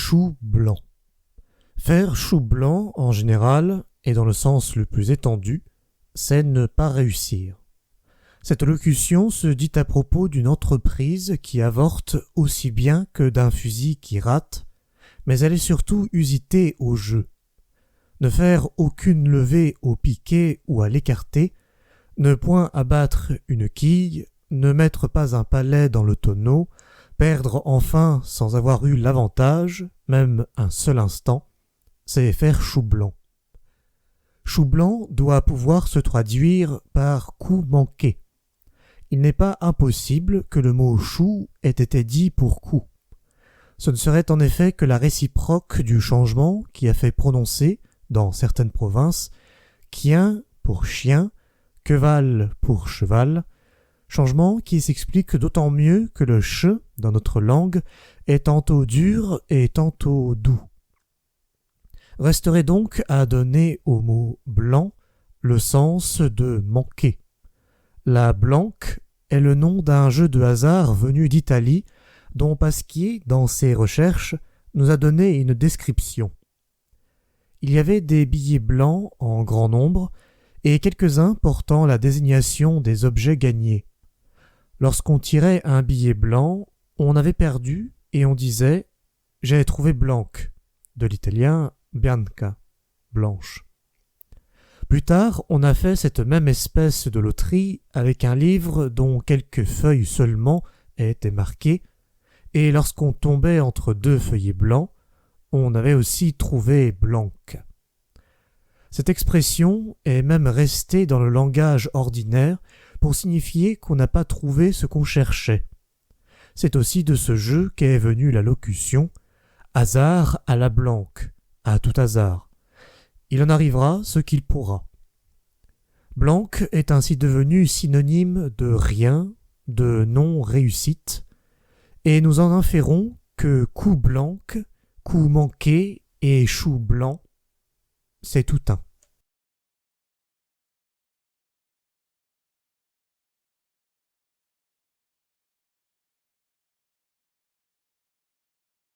chou blanc. Faire chou blanc, en général, et dans le sens le plus étendu, c'est ne pas réussir. Cette locution se dit à propos d'une entreprise qui avorte aussi bien que d'un fusil qui rate, mais elle est surtout usitée au jeu. Ne faire aucune levée au piquet ou à l'écarté, ne point abattre une quille, ne mettre pas un palet dans le tonneau, perdre enfin sans avoir eu l'avantage, même un seul instant, c'est faire chou blanc. Chou blanc doit pouvoir se traduire par coup manqué. Il n'est pas impossible que le mot chou ait été dit pour coup. Ce ne serait en effet que la réciproque du changement qui a fait prononcer, dans certaines provinces, quien pour chien, queval pour cheval, changement qui s'explique d'autant mieux que le ch, dans notre langue, est tantôt dur et tantôt doux. Resterait donc à donner au mot blanc le sens de manquer. La blanque est le nom d'un jeu de hasard venu d'Italie dont Pasquier, dans ses recherches, nous a donné une description. Il y avait des billets blancs en grand nombre et quelques-uns portant la désignation des objets gagnés. Lorsqu'on tirait un billet blanc, on avait perdu et on disait « j'ai trouvé blanque » de l'italien « bianca » blanche. Plus tard, on a fait cette même espèce de loterie avec un livre dont quelques feuilles seulement étaient marquées, et lorsqu'on tombait entre deux feuillets blancs, on avait aussi trouvé blanque. Cette expression est même restée dans le langage ordinaire pour signifier qu'on n'a pas trouvé ce qu'on cherchait. C'est aussi de ce jeu qu'est venue la locution « hasard à la blanque », à tout hasard. Il en arrivera ce qu'il pourra. Blanque est ainsi devenu synonyme de rien, de non-réussite, et nous en inférons que coup blanc, coup manqué et chou blanc, c'est tout un.